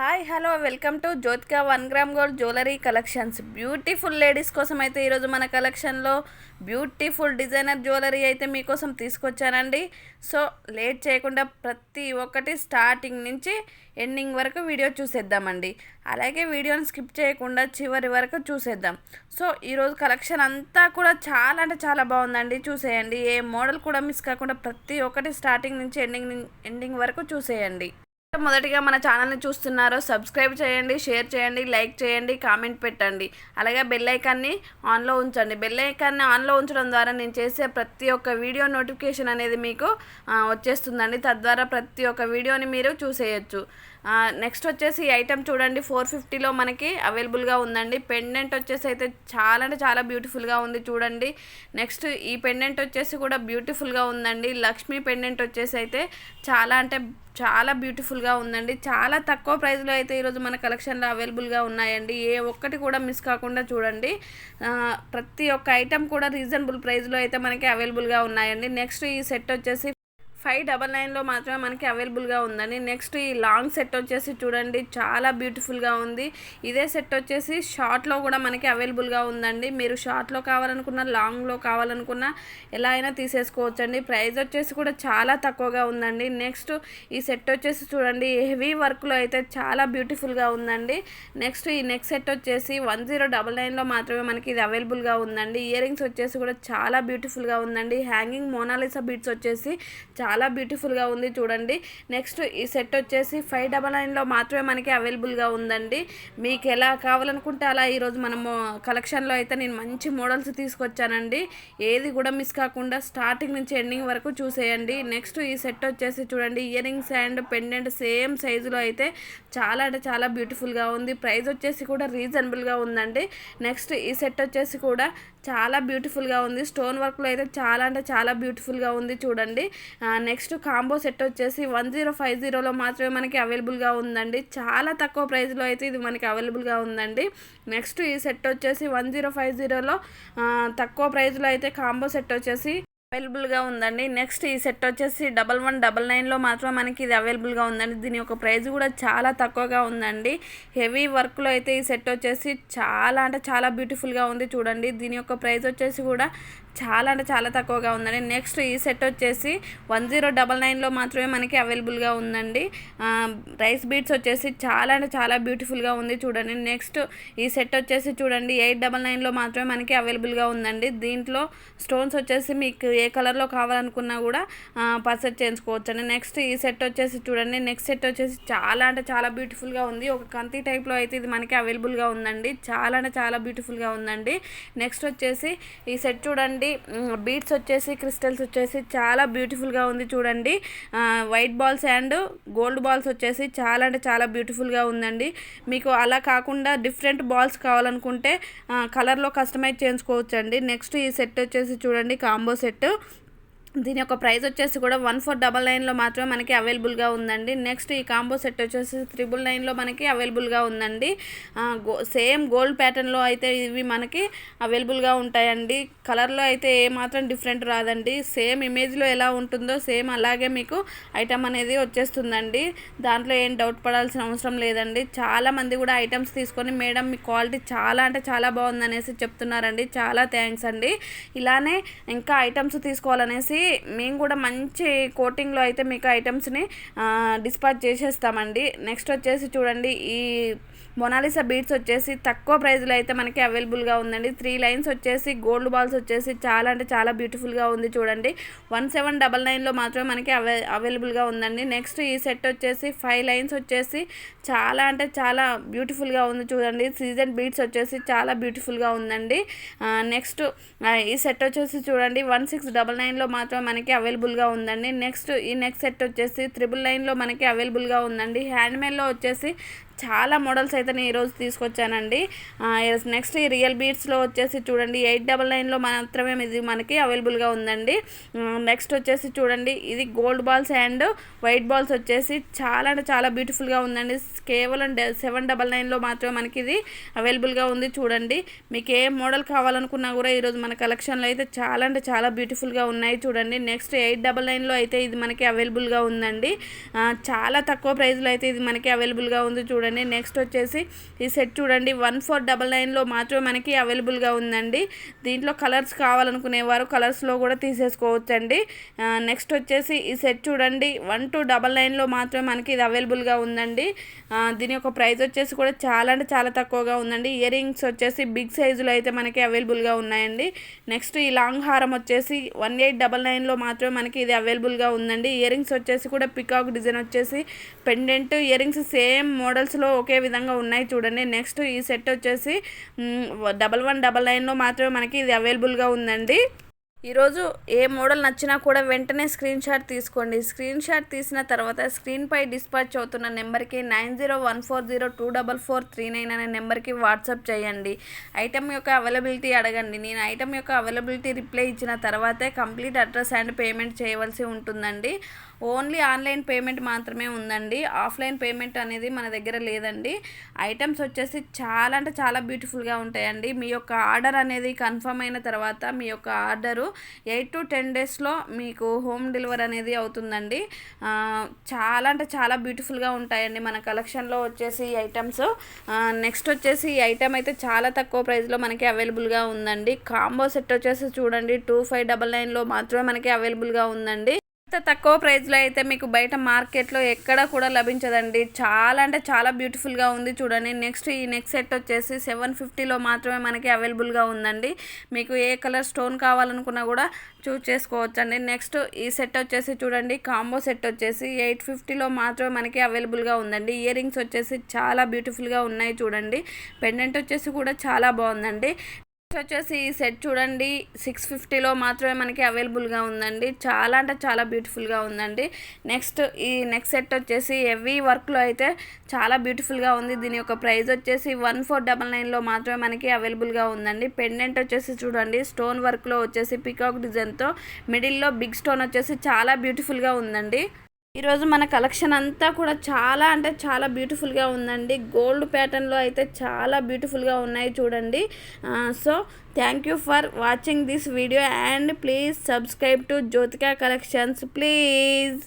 Hi hello welcome to Jyothika 1 gram gold jewellery collections. Beautiful ladies కోసం అయితే ఈరోజు మన కలెక్షన్లో బ్యూటిఫుల్ డిజైనర్ జ్యువెలరీ అయితే మీకోసం తీసుకొచ్చానండి. సో లేట్ చేయకుండా ప్రతి ఒక్కటి స్టార్టింగ్ నుంచి ఎండింగ్ వరకు వీడియో చూసేద్దామండి. అలాగే వీడియోని స్కిప్ చేయకుండా చివరి వరకు చూసేద్దాం. సో ఈరోజు కలెక్షన్ అంతా కూడా చాలా అంటే చాలా బాగుందండి, చూసేయండి. ఏ మోడల్ కూడా మిస్ కాకుండా ప్రతి ఒక్కటి స్టార్టింగ్ నుంచి ఎండింగ్ వరకు చూసేయండి. మొదటిగా మన ఛానల్ని చూస్తున్నారో సబ్స్క్రైబ్ చేయండి, షేర్ చేయండి, లైక్ చేయండి, కామెంట్ పెట్టండి. అలాగే బెల్ ఐకాన్ని ఆన్లో ఉంచండి. బెల్ ఐకాన్ని ఆన్లో ఉంచడం ద్వారా నేను చేసే ప్రతి ఒక్క వీడియో నోటిఫికేషన్ అనేది మీకు వచ్చేస్తుందండి. తద్వారా ప్రతి ఒక్క వీడియోని మీరు చూసేయచ్చు. నెక్స్ట్ వచ్చేసి ఈ ఐటెం చూడండి, 450లో మనకి అవైలబుల్గా ఉందండి. పెండెంట్ వచ్చేసి అయితే చాలా అంటే చాలా బ్యూటిఫుల్గా ఉంది చూడండి. నెక్స్ట్ ఈ పెండెంట్ వచ్చేసి కూడా బ్యూటిఫుల్గా ఉందండి. లక్ష్మీ పెండెంట్ వచ్చేసి అయితే చాలా అంటే చాలా బ్యూటిఫుల్గా ఉందండి. చాలా తక్కువ ప్రైస్లో అయితే ఈరోజు మన కలెక్షన్లో అవైలబుల్గా ఉన్నాయండి. ఏ ఒక్కటి కూడా మిస్ కాకుండా చూడండి. ప్రతి ఒక్క ఐటెం కూడా రీజనబుల్ ప్రైస్లో అయితే మనకి అవైలబుల్గా ఉన్నాయండి. నెక్స్ట్ ఈ సెట్ వచ్చేసి 599లో మాత్రమే మనకి అవైలబుల్గా ఉందండి. నెక్స్ట్ ఈ లాంగ్ సెట్ వచ్చేసి చూడండి, చాలా బ్యూటిఫుల్గా ఉంది. ఇదే సెట్ వచ్చేసి షార్ట్లో కూడా మనకి అవైలబుల్గా ఉందండి. మీరు షార్ట్లో కావాలనుకున్న, లాంగ్లో కావాలనుకున్న ఎలా అయినా తీసేసుకోవచ్చండి. ప్రైస్ వచ్చేసి కూడా చాలా తక్కువగా ఉందండి. నెక్స్ట్ ఈ సెట్ వచ్చేసి చూడండి, హెవీ వర్క్లో అయితే చాలా బ్యూటిఫుల్గా ఉందండి. నెక్స్ట్ ఈ నెక్ సెట్ వచ్చేసి 1099లో మాత్రమే మనకి ఇది అవైలబుల్గా ఉందండి. ఇయర్ రింగ్స్ వచ్చేసి కూడా చాలా బ్యూటిఫుల్గా ఉందండి. హ్యాంగింగ్ మోనాలిసా బీడ్స్ వచ్చేసి చాలా బ్యూటిఫుల్గా ఉంది చూడండి. నెక్స్ట్ ఈ సెట్ వచ్చేసి 599లో మాత్రమే మనకి అవైలబుల్గా ఉందండి. మీకు ఎలా కావాలనుకుంటే అలా ఈరోజు మనము కలెక్షన్లో అయితే నేను మంచి మోడల్స్ తీసుకొచ్చానండి. ఏది కూడా మిస్ కాకుండా స్టార్టింగ్ నుంచి ఎండింగ్ వరకు చూసేయండి. నెక్స్ట్ ఈ సెట్ వచ్చేసి చూడండి, ear rings and pendant same సైజులో అయితే చాలా అంటే చాలా బ్యూటిఫుల్గా ఉంది. ప్రైస్ వచ్చేసి కూడా రీజనబుల్గా ఉందండి. నెక్స్ట్ ఈ సెట్ వచ్చేసి కూడా చాలా బ్యూటిఫుల్గా ఉంది. స్టోన్ వర్క్లో అయితే చాలా అంటే చాలా బ్యూటిఫుల్గా ఉంది చూడండి. నెక్స్ట్ కాంబో సెట్ వచ్చేసి 1050లో మాత్రమే మనకి అవైలబుల్గా ఉందండి. చాలా తక్కువ ప్రైస్లో అయితే ఇది మనకి అవైలబుల్గా ఉందండి. నెక్స్ట్ ఈ సెట్ వచ్చేసి 1050లో తక్కువ ప్రైస్లో అయితే కాంబో సెట్ వచ్చేసి అవైలబుల్గా ఉందండి. నెక్స్ట్ ఈ సెట్ వచ్చేసి 1199లో మాత్రం మనకి ఇది అవైలబుల్గా ఉందండి. దీని యొక్క ప్రైస్ కూడా చాలా తక్కువగా ఉందండి. హెవీ వర్క్లో అయితే ఈ సెట్ వచ్చేసి చాలా అంటే చాలా బ్యూటిఫుల్గా ఉంది చూడండి. దీని యొక్క ప్రైస్ వచ్చేసి కూడా చాలా అంటే చాలా తక్కువగా ఉందండి. నెక్స్ట్ ఈ సెట్ వచ్చేసి 1099లో మాత్రమే మనకి అవైలబుల్గా ఉందండి. రైస్ బీడ్స్ వచ్చేసి చాలా అంటే చాలా బ్యూటిఫుల్గా ఉంది చూడండి. నెక్స్ట్ ఈ సెట్ వచ్చేసి చూడండి, 899లో మాత్రమే మనకి అవైలబుల్గా ఉందండి. దీంట్లో స్టోన్స్ వచ్చేసి మీకు ఏ కలర్లో కావాలనుకున్నా కూడా పర్చేస్ చేయించుకోవచ్చండి. నెక్స్ట్ ఈ సెట్ వచ్చేసి చూడండి, నెక్స్ట్ సెట్ వచ్చేసి చాలా అంటే చాలా బ్యూటిఫుల్గా ఉంది. ఒక కంతి టైప్లో అయితే ఇది మనకి అవైలబుల్గా ఉందండి. చాలా అంటే చాలా బ్యూటిఫుల్గా ఉందండి. నెక్స్ట్ వచ్చేసి ఈ సెట్ చూడండి, బీడ్స్ వచ్చేసి క్రిస్టల్స్ వచ్చేసి చాలా బ్యూటిఫుల్గా ఉంది చూడండి. White balls and gold balls వచ్చేసి చాలా అంటే చాలా బ్యూటిఫుల్గా ఉందండి. మీకు అలా కాకుండా డిఫరెంట్ బాల్స్ కావాలనుకుంటే కలర్లో కస్టమైజ్ చేయించుకోవచ్చండి. నెక్స్ట్ ఈ సెట్ వచ్చేసి చూడండి, కాంబో సెట్. దీని యొక్క ప్రైస్ వచ్చేసి కూడా 1499లో మాత్రమే మనకి అవైలబుల్గా ఉందండి. నెక్స్ట్ ఈ కాంబో సెట్ వచ్చేసి 999లో మనకి అవైలబుల్గా ఉందండి. సేమ్ గోల్డ్ ప్యాటర్న్లో అయితే ఇవి మనకి అవైలబుల్గా ఉంటాయండి. కలర్లో అయితే ఏమాత్రం డిఫరెంట్ రాదండి. సేమ్ ఇమేజ్లో ఎలా ఉంటుందో సేమ్ అలాగే మీకు ఐటమ్ అనేది వచ్చేస్తుందండి. దాంట్లో ఏం డౌట్ పడాల్సిన అవసరం లేదండి. చాలామంది కూడా ఐటమ్స్ తీసుకొని మేడం మీ క్వాలిటీ చాలా అంటే చాలా బాగుందనేసి చెప్తున్నారండి. చాలా థ్యాంక్స్ అండి. ఇలానే ఇంకా ఐటమ్స్ తీసుకోవాలనేసి మేము కూడా మంచి కోటింగ్లో అయితే మీకు ఐటమ్స్ని డిస్పాచ్ చేసేస్తామండి. నెక్స్ట్ వచ్చేసి చూడండి, ఈ మొనాలిసా బీడ్స్ వచ్చేసి తక్కువ ప్రైస్లో అయితే మనకి అవైలబుల్గా ఉందండి. 3 లైన్స్ వచ్చేసి గోల్డ్ బాల్స్ వచ్చేసి చాలా అంటే చాలా బ్యూటిఫుల్గా ఉంది చూడండి. 1799లో మాత్రమే మనకి అవైలబుల్గా ఉందండి. నెక్స్ట్ ఈ సెట్ వచ్చేసి 5 లైన్స్ వచ్చేసి చాలా అంటే చాలా బ్యూటిఫుల్గా ఉంది చూడండి. సీజన్ బీడ్స్ వచ్చేసి చాలా బ్యూటిఫుల్గా ఉందండి. నెక్స్ట్ ఈ సెట్ వచ్చేసి చూడండి, 1699లో మాత్రమే మనకి అవైలబుల్గా ఉందండి. నెక్స్ట్ ఈ నెక్స్ట్ సెట్ వచ్చేసి 999లో మనకి అవైలబుల్గా ఉందండి. హ్యాండ్మేడ్లో వచ్చేసి చాలా మోడల్స్ అయితే నేను ఈరోజు తీసుకొచ్చానండి. నెక్స్ట్ ఈ రియల్ బీడ్స్లో వచ్చేసి చూడండి, 899లో మాత్రమే ఇది మనకి అవైలబుల్గా ఉందండి. నెక్స్ట్ వచ్చేసి చూడండి, ఇది gold balls and white balls వచ్చేసి చాలా అంటే చాలా బ్యూటిఫుల్గా ఉందండి. కేవలం 799లో మాత్రమే మనకి ఇది అవైలబుల్గా ఉంది చూడండి. మీకు ఏ మోడల్ కావాలనుకున్నా కూడా ఈరోజు మన కలెక్షన్లో అయితే చాలా అంటే చాలా బ్యూటిఫుల్గా ఉన్నాయి చూడండి. నెక్స్ట్ 899లో అయితే ఇది మనకి అవైలబుల్గా ఉందండి. చాలా తక్కువ ప్రైస్లో అయితే ఇది మనకి అవైలబుల్గా ఉంది చూడండి. చూడండి. నెక్స్ట్ వచ్చేసి ఈ సెట్ చూడండి 1499లో మాత్రమే మనకి అవైలబుల్గా ఉందండి. దీంట్లో కలర్స్ కావాలనుకునేవారు కలర్స్లో కూడా తీసేసుకోవచ్చండి. నెక్స్ట్ వచ్చేసి ఈ సెట్ చూడండి 1299లో మాత్రమే మనకి ఇది అవైలబుల్గా ఉందండి. దీని యొక్క ప్రైస్ వచ్చేసి కూడా చాలా అంటే చాలా తక్కువగా ఉందండి. ఇయర్ రింగ్స్ వచ్చేసి బిగ్ సైజులో అయితే మనకి అవైలబుల్గా ఉన్నాయండి. నెక్స్ట్ ఈ లాంగ్ హారం వచ్చేసి 1899లో మాత్రమే మనకి ఇది అవైలబుల్గా ఉందండి. ఇయర్ రింగ్స్ వచ్చేసి కూడా పికాక్ డిజైన్ వచ్చేసి పెండెంట్ ఇయర్ రింగ్స్ సేమ్ మోడల్స్లో ఒకే విధంగా ఉన్నాయి చూడండి. నెక్స్ట్ ఈ సెట్ వచ్చేసి 1199లో మాత్రమే మనకి ఇది అవైలబుల్గా ఉందండి. ఈరోజు ఏ మోడల్ నచ్చినా కూడా వెంటనే స్క్రీన్ షాట్ తీసుకోండి. స్క్రీన్ షాట్ తీసిన తర్వాత స్క్రీన్పై డిస్పాచ్ అవుతున్న నెంబర్కి 9014024439 అనే నెంబర్కి వాట్సాప్ చేయండి. ఐటమ్ యొక్క అవైలబిలిటీ అడగండి. నేను ఐటమ్ యొక్క అవైలబిలిటీ రిప్లై ఇచ్చిన తర్వాతే కంప్లీట్ అడ్రస్ అండ్ పేమెంట్ చేయవలసి ఉంటుందండి. ఓన్లీ ఆన్లైన్ పేమెంట్ మాత్రమే ఉందండి. ఆఫ్లైన్ పేమెంట్ అనేది మన దగ్గర లేదండి. ఐటమ్స్ వచ్చేసి చాలా అంటే చాలా బ్యూటిఫుల్గా ఉంటాయండి. మీ యొక్క ఆర్డర్ అనేది కన్ఫర్మ్ అయిన తర్వాత మీ యొక్క ఆర్డరు 8 to 10 డేస్లో మీకు హోమ్ డెలివరీ అనేది అవుతుందండి. చాలా అంటే చాలా బ్యూటిఫుల్గా ఉంటాయండి మన కలెక్షన్లో వచ్చేసి ఈ ఐటమ్స్. నెక్స్ట్ వచ్చేసి ఈ ఐటమ్ అయితే చాలా తక్కువ ప్రైస్లో మనకి అవైలబుల్గా ఉందండి. కాంబో సెట్ వచ్చేసి చూడండి 2599లో మాత్రమే మనకి అవైలబుల్గా ఉందండి. ఇంత తక్కువ ప్రైస్లో అయితే మీకు బయట మార్కెట్లో ఎక్కడ కూడా లభించదండి. చాలా అంటే చాలా బ్యూటిఫుల్గా ఉంది చూడండి. నెక్స్ట్ ఈ నెక్ సెట్ వచ్చేసి 750లో మాత్రమే మనకి అవైలబుల్గా ఉందండి. మీకు ఏ కలర్ స్టోన్ కావాలనుకున్నా కూడా చూస్ చేసుకోవచ్చండి. నెక్స్ట్ ఈ సెట్ వచ్చేసి చూడండి కాంబో సెట్ వచ్చేసి 850లో మాత్రమే మనకి అవైలబుల్గా ఉందండి. ఇయర్ రింగ్స్ వచ్చేసి చాలా బ్యూటిఫుల్గా ఉన్నాయి చూడండి. పెండెంట్ వచ్చేసి కూడా చాలా బాగుందండి. వచ్చేసి ఈ సెట్ చూడండి 650లో మాత్రమే మనకి అవైలబుల్గా ఉందండి. చాలా అంటే చాలా బ్యూటిఫుల్గా ఉందండి. నెక్స్ట్ ఈ నెక్ సెట్ వచ్చేసి హెవీ వర్క్లో అయితే చాలా బ్యూటిఫుల్గా ఉంది. దీని యొక్క ప్రైస్ వచ్చేసి 1499లో మాత్రమే మనకి అవైలబుల్గా ఉందండి. పెండెంట్ వచ్చేసి చూడండి స్టోన్ వర్క్లో వచ్చేసి పికాక్ డిజైన్తో మిడిల్లో బిగ్ స్టోన్ వచ్చేసి చాలా బ్యూటిఫుల్గా ఉందండి. ఈరోజు మన కలెక్షన్ అంతా కూడా చాలా అంటే చాలా బ్యూటిఫుల్గా ఉందండి. గోల్డ్ ప్యాటర్న్లో అయితే చాలా బ్యూటిఫుల్గా ఉన్నాయి చూడండి. So thank you for watching this video and please subscribe to Jyothika collections please.